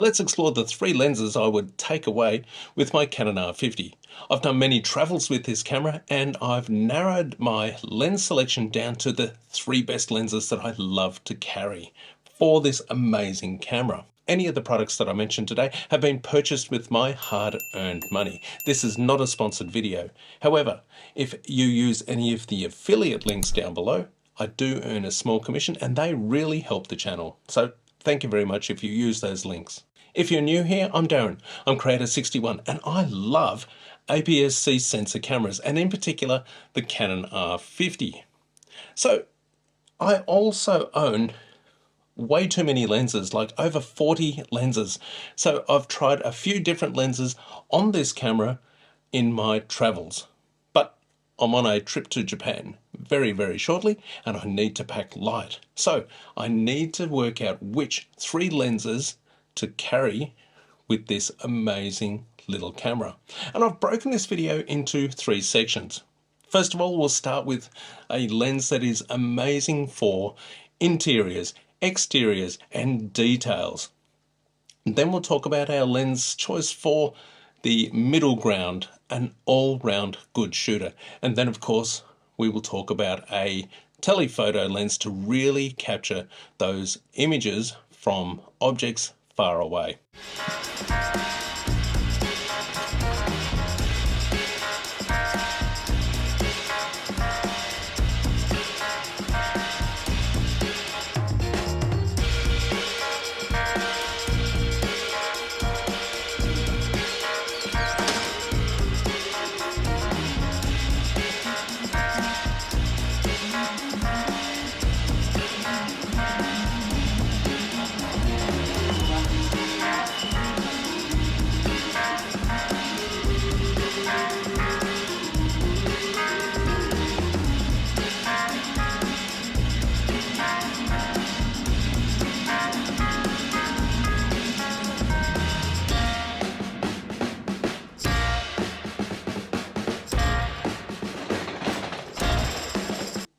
Let's explore the 3 lenses I would take away with my Canon R50. I've done many travels with this camera and I've narrowed my lens selection down to the 3 best lenses that I love to carry for this amazing camera. Any of the products that I mentioned today have been purchased with my hard-earned money. This is not a sponsored video. However, if you use any of the affiliate links down below, I do earn a small commission and they really help the channel. So thank you very much if you use those links. If you're new here, I'm Darren. I'm Creator61 and I love APS-C sensor cameras and in particular the Canon R50. So I also own way too many lenses, like over 40 lenses. So I've tried a few different lenses on this camera in my travels. But I'm on a trip to Japan very shortly and I need to pack light. So I need to work out which 3 lenses to carry with this amazing little camera. And I've broken this video into 3 sections. First of all, we'll start with a lens that is amazing for interiors, exteriors and details. And then we'll talk about our lens choice for the middle ground, an all-round good shooter. And then of course we will talk about a telephoto lens to really capture those images from objects far away.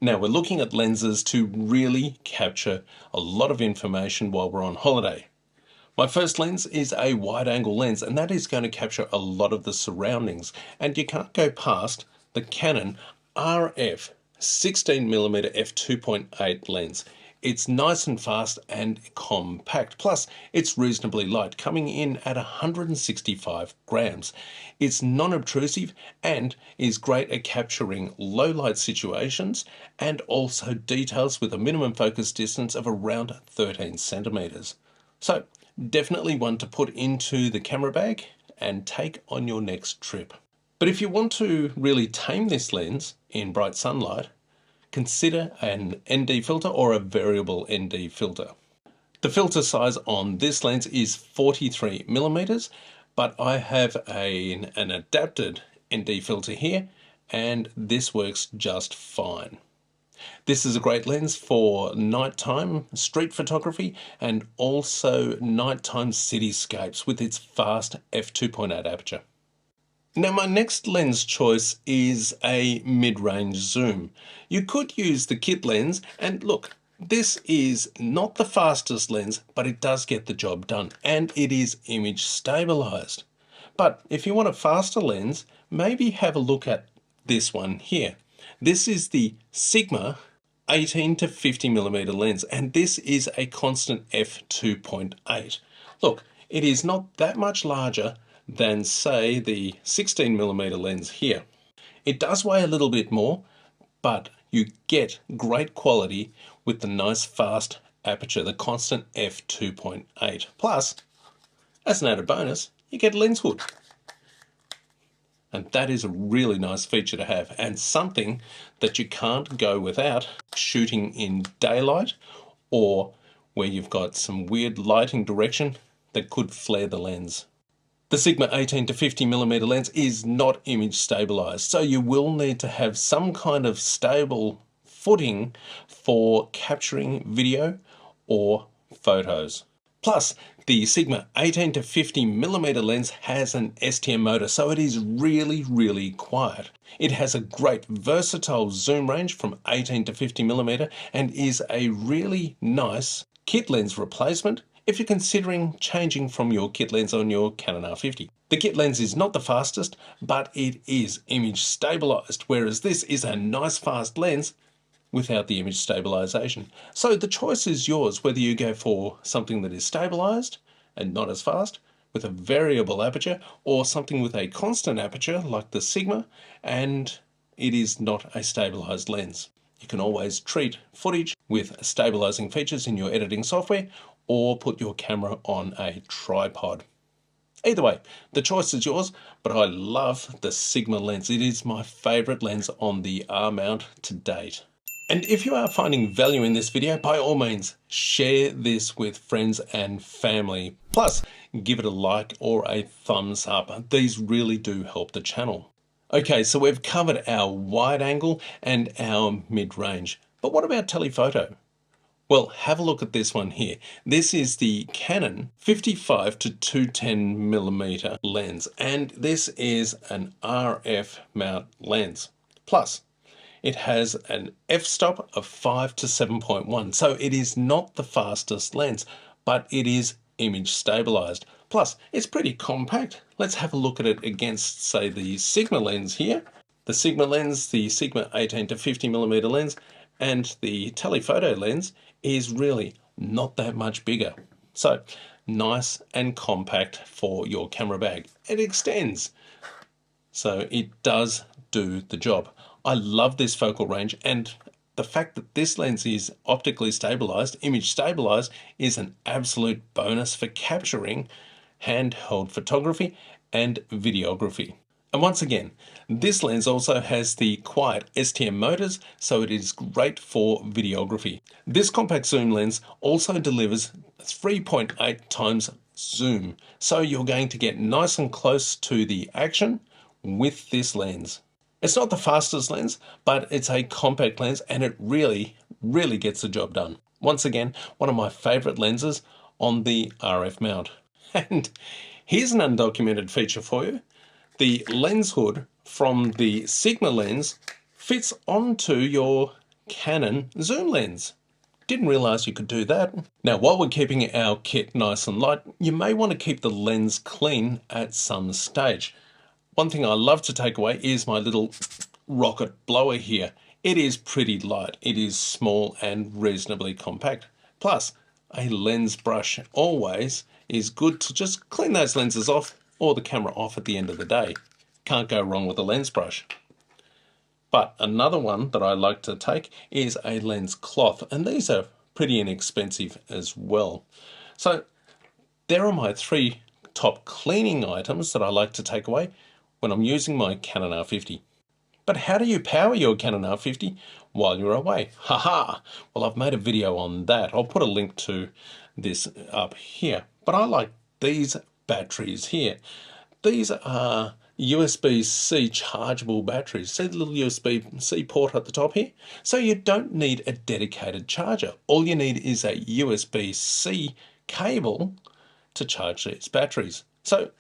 Now we're looking at lenses to really capture a lot of information while we're on holiday. My first lens is a wide angle lens and that is going to capture a lot of the surroundings, and you can't go past the Canon RF 16mm f2.8 lens. It's nice and fast and compact, plus it's reasonably light, coming in at 165 grams. It's non-obtrusive and is great at capturing low light situations and also details with a minimum focus distance of around 13 centimeters. So definitely one to put into the camera bag and take on your next trip. But if you want to really tame this lens in bright sunlight, consider an ND filter or a variable ND filter. The filter size on this lens is 43mm, but I have an adapted ND filter here and this works just fine. This is a great lens for nighttime street photography and also nighttime cityscapes with its fast f2.8 aperture. Now my next lens choice is a mid-range zoom. You could use the kit lens, and look, this is not the fastest lens, but it does get the job done and it is image stabilized. But if you want a faster lens, maybe have a look at this one here. This is the Sigma 18 to 50mm lens and this is a constant f2.8. Look, it is not that much larger than say the 16mm lens here. It does weigh a little bit more, but you get great quality with the nice fast aperture, the constant f2.8. Plus, as an added bonus, you get lens hood. And that is a really nice feature to have and something that you can't go without shooting in daylight or where you've got some weird lighting direction that could flare the lens. The Sigma 18 to 50mm lens is not image stabilized, so you will need to have some kind of stable footing for capturing video or photos. Plus, the Sigma 18 to 50mm lens has an STM motor, so it is really quiet. It has a great versatile zoom range from 18 to 50mm and is a really nice kit lens replacement if you're considering changing from your kit lens on your Canon R50. The kit lens is not the fastest, but it is image stabilized, whereas this is a nice fast lens without the image stabilization. So the choice is yours whether you go for something that is stabilized and not as fast with a variable aperture, or something with a constant aperture like the Sigma and it is not a stabilized lens. You can always treat footage with stabilizing features in your editing software or put your camera on a tripod. Either way, the choice is yours, but I love the Sigma lens. It is my favorite lens on the R mount to date. And if you are finding value in this video, by all means, share this with friends and family. Plus, give it a like or a thumbs up. These really do help the channel. Okay, so we've covered our wide angle and our mid-range. But what about telephoto? Well, have a look at this one here. This is the Canon 55 to 210mm lens, and this is an RF mount lens. Plus, it has an f-stop of 5 to 7.1, so it is not the fastest lens, but it is image stabilized. Plus, it's pretty compact. Let's have a look at it against, say, the Sigma lens here. The Sigma lens, the Sigma 18 to 50mm lens, and the telephoto lens is really not that much bigger. So, nice and compact for your camera bag. It extends, so it does do the job. I love this focal range, and the fact that this lens is optically stabilized, image stabilized, is an absolute bonus for capturing handheld photography and videography. And once again, this lens also has the quiet STM motors, so it is great for videography. This compact zoom lens also delivers 3.8 times zoom, so you're going to get nice and close to the action with this lens. It's not the fastest lens, but it's a compact lens and it really gets the job done. Once again, one of my favorite lenses on the RF mount. And here's an undocumented feature for you. The lens hood from the Sigma lens fits onto your Canon zoom lens. Didn't realize you could do that. Now, while we're keeping our kit nice and light, you may want to keep the lens clean at some stage. One thing I love to take away is my little rocket blower here. It is pretty light. It is small and reasonably compact. Plus, a lens brush always is good to just clean those lenses off or the camera off at the end of the day. Can't go wrong with a lens brush. But another one that I like to take is a lens cloth, and these are pretty inexpensive as well. So there are my 3 top cleaning items that I like to take away when I'm using my Canon R50. But how do you power your Canon R50 while you're away? Haha! Well, I've made a video on that. I'll put a link to this up here. But I like these batteries here. These are USB-C chargeable batteries. See the little USB-C port at the top here? So you don't need a dedicated charger. All you need is a USB-C cable to charge these batteries. So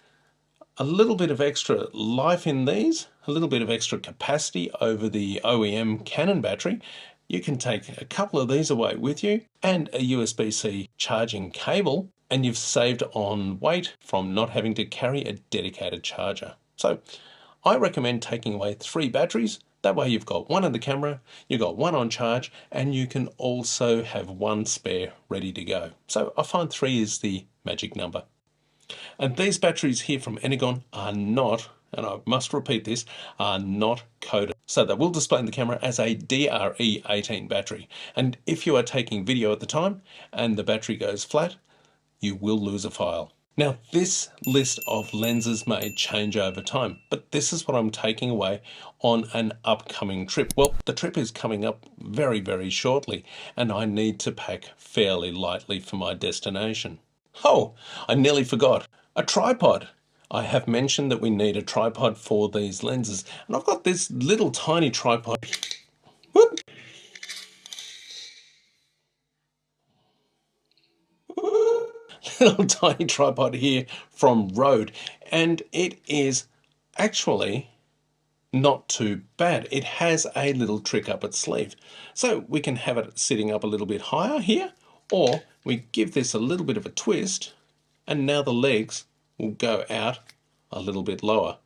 a little bit of extra life in these, a little bit of extra capacity over the OEM Canon battery. You can take a couple of these away with you and a USB-C charging cable, and you've saved on weight from not having to carry a dedicated charger. So I recommend taking away 3 batteries. That way you've got 1 in the camera, you've got 1 on charge, and you can also have 1 spare ready to go. So I find 3 is the magic number. And these batteries here from Energon are not, and I must repeat this, are not coded. So they will display in the camera as a DRE18 battery. And if you are taking video at the time and the battery goes flat, you will lose a file. Now, this list of lenses may change over time, but this is what I'm taking away on an upcoming trip. Well, the trip is coming up very shortly, and I need to pack fairly lightly for my destination. Oh, I nearly forgot. A tripod. I have mentioned that we need a tripod for these lenses, and I've got this little tiny tripod. Whoop. Little tiny tripod here from Rode, and it is actually not too bad. It has a little trick up its sleeve. So we can have it sitting up a little bit higher here, or we give this a little bit of a twist, and now the legs will go out a little bit lower,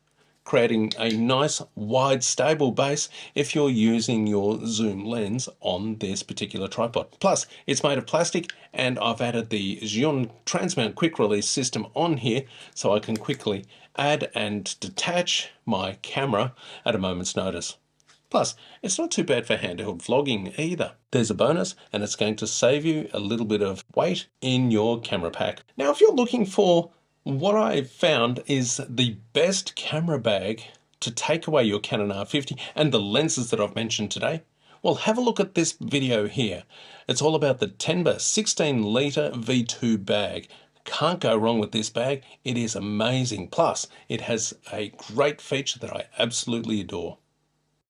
creating a nice wide stable base if you're using your zoom lens on this particular tripod. Plus, it's made of plastic, and I've added the Zhiuyn transmount quick release system on here so I can quickly add and detach my camera at a moment's notice. Plus, it's not too bad for handheld vlogging either. There's a bonus, and it's going to save you a little bit of weight in your camera pack. Now, if you're looking for what I've found is the best camera bag to take away your Canon R50 and the lenses that I've mentioned today, well, have a look at this video here. It's all about the Tenba 16 litre V2 bag. Can't go wrong with this bag. It is amazing. Plus, it has a great feature that I absolutely adore.